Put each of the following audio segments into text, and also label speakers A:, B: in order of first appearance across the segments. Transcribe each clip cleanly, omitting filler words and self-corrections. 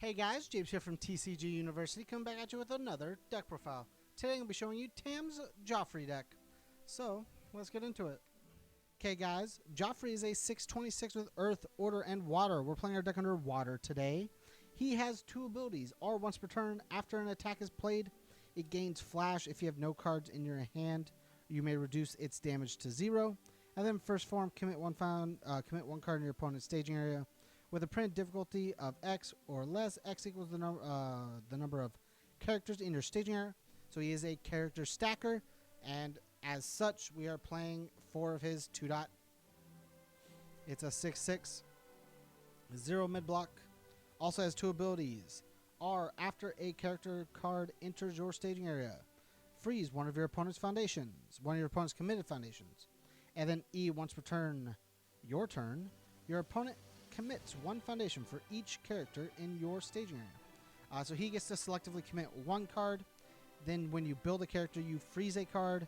A: Hey guys, James here from TCGU University, coming back at you with another deck profile. Today I'm going to be showing you Tam's Geoffrey deck. So, let's get into it. Okay guys, Geoffrey is a 626 with Earth, Order, and Water. We're playing our deck under Water today. He has two abilities. R once per turn, after an attack is played, it gains Flash. If you have no cards in your hand, you may reduce its damage to 0. And then first form, commit one card in your opponent's staging area. With a print difficulty of X or less, X equals the number of characters in your staging area. So he is a character stacker, and as such, we are playing 4 of his 2-dot. It's a 6/6, 0 mid block. Also has 2 abilities. R, after a character card enters your staging area, freeze one of your opponent's foundations, one of your opponent's committed foundations. And then E, once per turn, your opponent commits 1 foundation for each character in your staging area. So he gets to selectively commit 1 card. Then when you build a character, you freeze a card.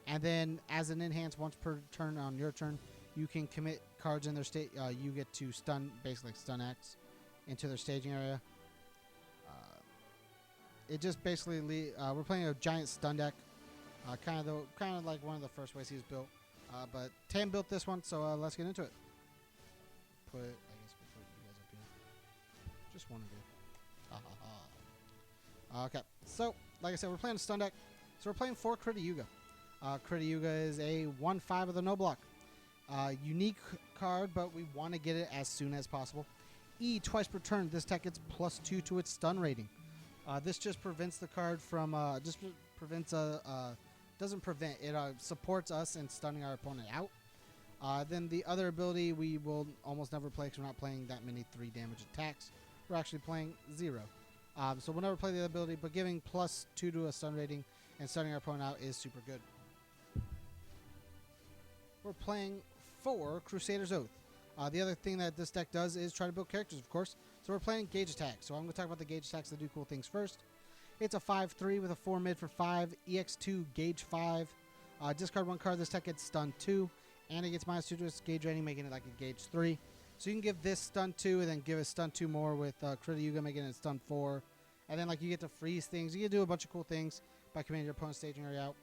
A: And then as an enhance once per turn on your turn, you can commit cards in their state. You get to stun, basically stun X, into their staging area. It just basically, we're playing a giant stun deck. Kind of like one of the first ways he was built. But Tam built this one, so let's get into it. I guess we'll put you guys up here. Just one of you. Okay, so like I said, we're playing a stun deck. So we're playing 4 Critayuga. Critayuga is a 1/5 of the no block. Unique card, but we want to get it as soon as possible. E, twice per turn, this deck gets +2 to its stun rating. This just prevents the card from doesn't prevent it, supports us in stunning our opponent out. Then the other ability we will almost never play because we're not playing that many 3 damage attacks. We're actually playing 0. So we'll never play the other ability, but giving +2 to a stun rating and stunning our opponent out is super good. We're playing 4 Crusader's Oath. The other thing that this deck does is try to build characters, of course. So we're playing Gauge Attack. So I'm going to talk about the Gauge Attacks that do cool things first. It's a 5/3 with a 4 mid for 5, EX2, Gauge 5. Discard 1 card, this deck gets stun 2. And it gets -2 to its gauge rating, making it like a gauge 3. So you can give this stun 2 and then give it stun 2 more with Critayuga, making it stun 4. And then like you get to freeze things. You can do a bunch of cool things by commanding your opponent's staging area out.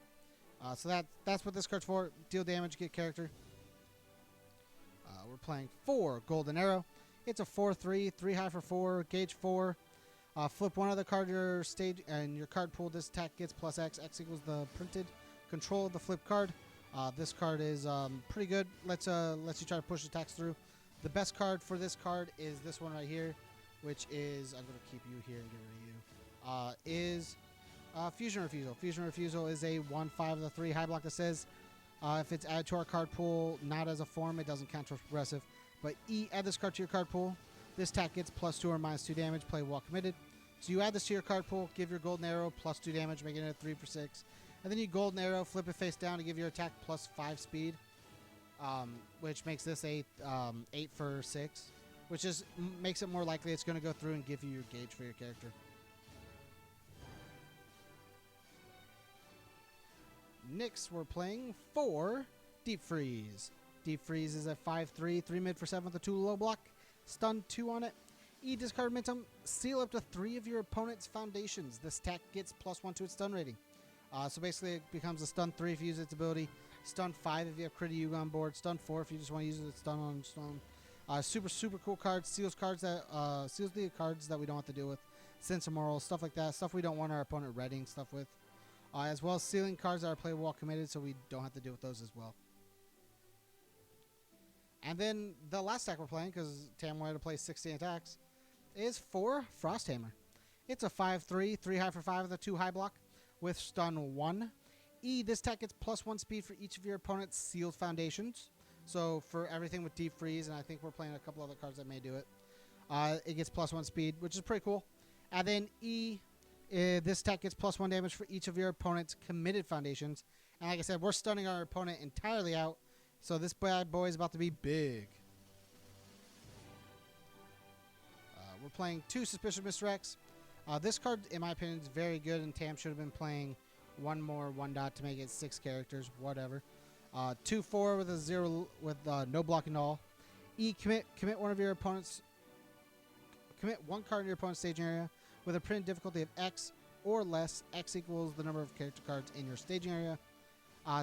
A: So that's what this card's for. Deal damage, get character. We're playing 4 Golden Arrow. It's a 4/3, 3 high for 4, gauge 4. Flip one other card your stage and your card pool. This attack gets +X. X equals the printed control of the flip card. This card is pretty good. Lets you try to push attacks through. The best card for this card is this one right here, which is, I'm going to keep you here and get rid of you, is Fusion Refusal. Fusion Refusal is a 1/5 of the 3 high block that says if it's added to our card pool, not as a form, it doesn't count towards progressive. But E, add this card to your card pool. This attack gets +2 or -2 damage, play while committed. So you add this to your card pool, give your Golden Arrow +2 damage, making it a 3 for 6. And then you Golden Arrow, flip it face down to give your attack +5 speed, which makes this a 8 for 6, which is makes it more likely it's going to go through and give you your gauge for your character. Next, we're playing 4 Deep Freeze. Deep Freeze is a 5/3, 3 mid for 7 with a 2 low block, stun 2 on it. E, discard momentum, seal up to 3 of your opponent's foundations. This attack gets +1 to its stun rating. So basically it becomes a stun 3 if you use its ability, stun 5 if you have Critayuga on board, stun 4 if you just want to use it to stun on stun. Super cool card. Seals the cards that we don't have to deal with. Sense of Moral, stuff like that. Stuff we don't want our opponent reading stuff with. As well as sealing cards that are playable while committed, so we don't have to deal with those as well. And then the last deck we're playing, because Tam wanted to play 16 attacks, is 4 Frosthammer. It's a 5/3, 3 high for 5 with a 2 high block with stun 1. E, this attack gets +1 speed for each of your opponent's sealed foundations. So for everything with Deep Freeze, and I think we're playing a couple other cards that may do it, it gets +1 speed, which is pretty cool. And then E, this attack gets +1 damage for each of your opponent's committed foundations. And like I said, we're stunning our opponent entirely out, so this bad boy is about to be big. We're playing 2 Suspicious Mr. X. This card, in my opinion, is very good, and Tam should have been playing 1 more 1-dot to make it 6 characters, whatever. 2/4 with a 0 with no blocking at all. E, commit one of your opponent's commit one card in your opponent's staging area with a print difficulty of X or less. X equals the number of character cards in your staging area.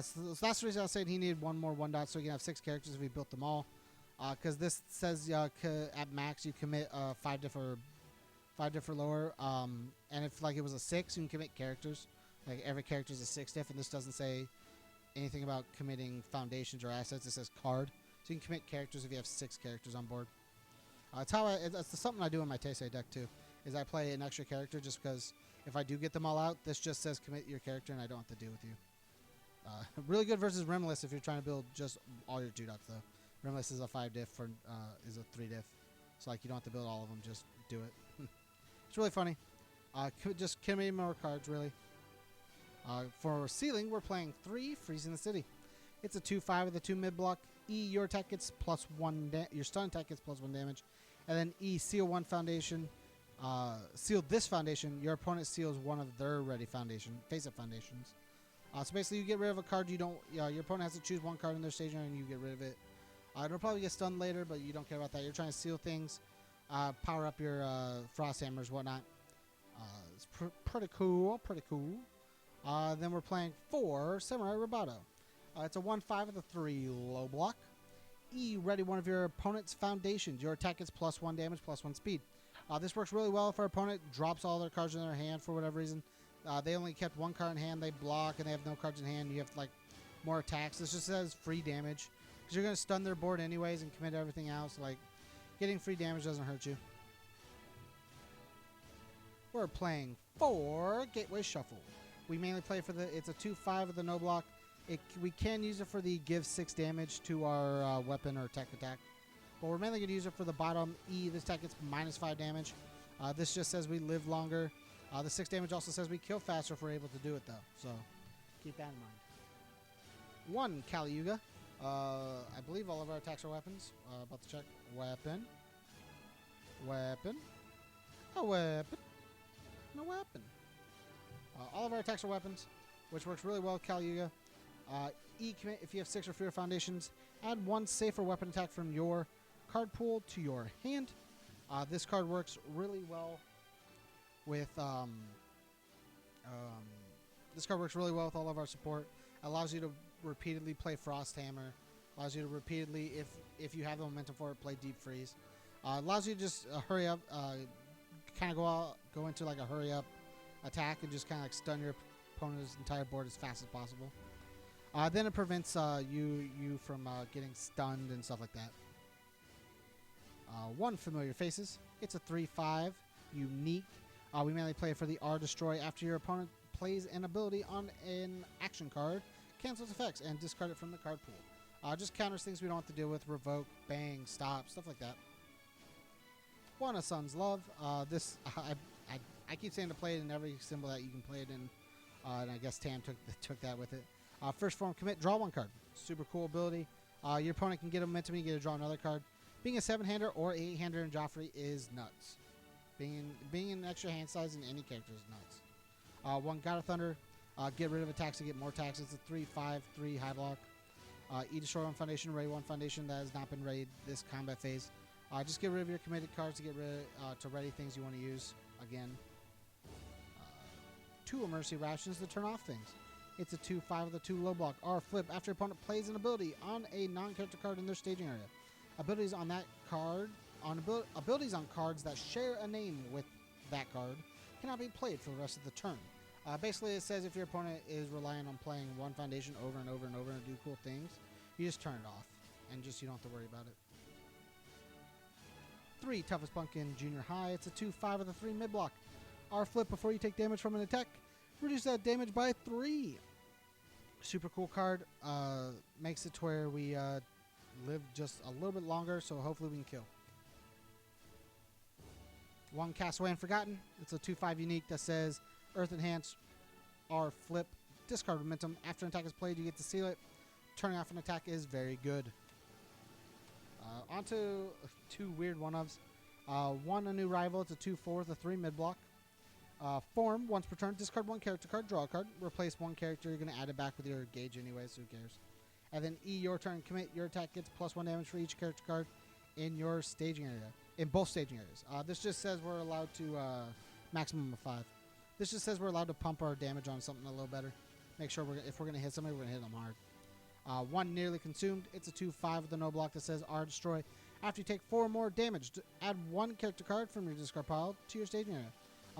A: So that's the reason I said he needed one more 1 dot, so he can have 6 characters if he built them all. Because this says at max you commit 5 diff or lower. And if like it was a 6, you can commit characters. Like every character is a 6 diff, and this doesn't say anything about committing foundations or assets. It says card, so you can commit characters if you have 6 characters on board. It's something I do in my Teisei deck too. Is I play an extra character just because if I do get them all out, this just says commit your character, and I don't have to deal with you. Really good versus Rimless if you're trying to build just all your 2 dots though. Rimless is a 5 diff for is a 3 diff, so like you don't have to build all of them. Just do it. It's really funny. Just commit more cards really. For Sealing, we're playing 3 Freezing the City. It's a 2/5 with a 2 mid block. E, your attack gets +1. Your stun attack gets +1 damage, and then E, seal 1 foundation. Seal this foundation. Your opponent seals one of their ready face-up foundations. So basically, you get rid of a card you don't. Your opponent has to choose 1 card in their staging area, and you get rid of it. It'll probably get stunned later, but you don't care about that. You're trying to seal things, power up your frost hammers, whatnot. It's pretty cool. Then we're playing 4 Samurai Roboto. It's a 1/5 with a 3 low block. E, ready one of your opponent's foundations. Your attack gets +1 damage, +1 speed. This works really well if our opponent drops all their cards in their hand for whatever reason. They only kept 1 card in hand, they block, and they have no cards in hand. You have like more attacks. This just says free damage because you're going to stun their board anyways and commit everything else. Like getting free damage doesn't hurt you. We're playing 4 Gateway Shuffle. We mainly play for it's a 2/5 with the no block. We can use it for the give 6 damage to our weapon or tech attack. But we're mainly going to use it for the bottom E. This attack gets -5 damage. This just says we live longer. The 6 damage also says we kill faster if we're able to do it, though. So keep that in mind. 1 Kali Yuga. I believe all of our attacks are weapons. About to check. Weapon. A weapon. No weapon. All of our attacks are weapons, which works really well with Kali Yuga. E, commit if you have 6 or fewer foundations. Add 1 safer weapon attack from your card pool to your hand. This card works really well with this card works really well with all of our support. Allows you to repeatedly play Frost Hammer. Allows you to repeatedly, if you have the momentum for it, play Deep Freeze. Allows you to just hurry up, kind of go into like a hurry up attack and just kind of like stun your opponent's entire board as fast as possible. Then it prevents you from getting stunned and stuff like that. 1 Familiar Faces. It's a 3/5 unique. We mainly play for the R Destroy. After your opponent plays an ability on an action card, cancels effects and discard it from the card pool. Just counters things we don't have to deal with. Revoke, bang, stop, stuff like that. 1 A Sun's Love. This I keep saying to play it in every symbol that you can play it in, and I guess Tam took that with it. First form commit, draw 1 card. Super cool ability. Your opponent can get a momentum, you get to draw another card. Being a 7-hander or 8-hander in Geoffrey is nuts. Being an extra hand size in any character is nuts. 1 God of Thunder. Get rid of attacks to get more attacks. It's a 3/5/3 high block. E, destroy 1 foundation, raid 1 foundation that has not been raided this combat phase. Just get rid of your committed cards to get rid to ready things you want to use again. 2 Emergency Rations to turn off things. It's a 2/5 with a 2 low block. R, flip. After your opponent plays an ability on a non-character card in their staging area. Abilities on that card, abilities on cards that share a name with that card cannot be played for the rest of the turn. Basically, it says if your opponent is relying on playing 1 foundation over and over and over and do cool things, you just turn it off and just you don't have to worry about it. 3 Toughest Punk in Junior High. It's a 2/5 with a 3 mid block. R, flip before you take damage from an attack. Reduce that damage by 3. Super cool card. Makes it to where we live just a little bit longer, so hopefully we can kill. 1 Castaway and Forgotten. It's a 2/5 unique that says Earth Enhance, R, flip, discard momentum. After an attack is played, you get to seal it. Turning off an attack is very good. On to 2 weird one-ofs. 1 A New Rival. It's a 2/4 with a 3 mid block. Form, once per turn, discard 1 character card, draw a card, replace 1 character. You're going to add it back with your gauge anyway, so who cares? And then E, your turn, commit. Your attack gets +1 damage for each character card in your staging area. in both staging areas. This just says we're allowed to maximum of 5. This just says we're allowed to pump our damage on something a little better. Make sure if we're going to hit somebody, we're going to hit them hard. 1 nearly consumed. It's a 2/5 with the no block that says R destroy. After you take 4 more damage, add 1 character card from your discard pile to your staging area.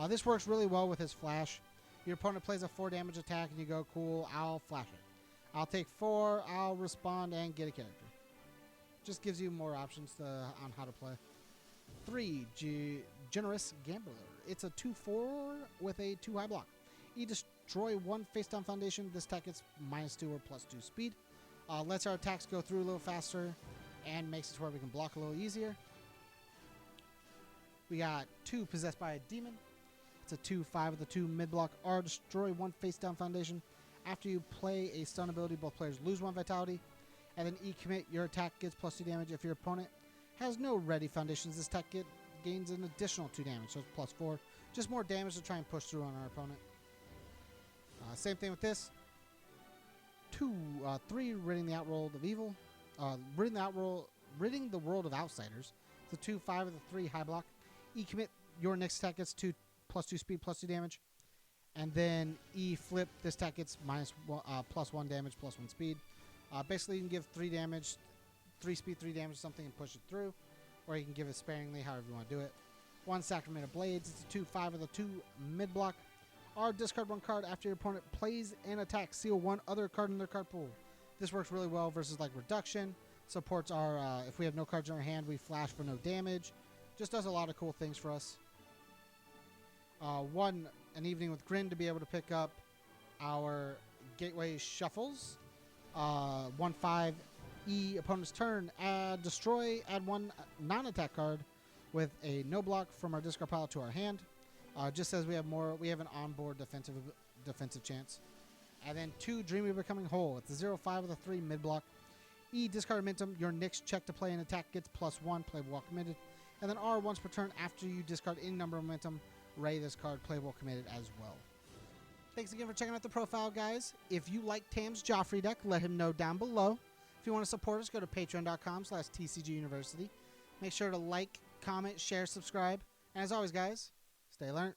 A: This works really well with his flash. Your opponent plays a 4 damage attack and you go, cool, I'll flash it. I'll take 4, I'll respond and get a character. Just gives you more options on how to play. 3, Generous Gambler. It's a 2/4 with a 2 high block. You destroy 1 face down foundation. This attack gets -2 or +2 speed. Lets our attacks go through a little faster and makes it to where we can block a little easier. We got 2 Possessed by a Demon. It's a 2/5 with a 2 mid block. R destroy 1 face down foundation. After you play a stun ability, both players lose 1 vitality. And then E commit, your attack gets +2 damage. If your opponent has no ready foundations, this attack gains an additional 2 damage, so it's +4. Just more damage to try and push through on our opponent. Same thing with this. 3, Ridding the Outworld of Evil. Ridding the World of Outsiders. It's a 2/5 with a 3 high block. E commit, your next attack gets +2 speed, +2 damage. And then E flip, this attack gets +1 damage, +1 speed. Basically, you can give 3 damage, 3 speed, 3 damage, something, and push it through. Or you can give it sparingly, however you want to do it. 1 Sacrament of Blades. It's a 2/5 with a 2 mid block. R discard 1 card after your opponent plays an attack. Seal 1 other card in their card pool. This works really well versus like Reduction. Supports our, if we have no cards in our hand, we flash for no damage. Just does a lot of cool things for us. 1, An Evening with Grin to be able to pick up our Gateway Shuffles. 1/5 E, opponent's turn. Destroy, add 1 non-attack card with a no block from our discard pile to our hand. Just says we have an onboard defensive chance. And then 2, Dream of Becoming Whole. It's a 0/5 with a 3 mid block. E, discard momentum. Your next check to play an attack gets +1, play well committed. And then R, once per turn after you discard any number of momentum, ray this card, play well committed as well. Thanks again for checking out the profile, guys. If you like Tam's Geoffrey deck, let him know down below. If you want to support us, go to patreon.com/TCGU University. Make sure to like, comment, share, subscribe. And as always, guys, stay learned.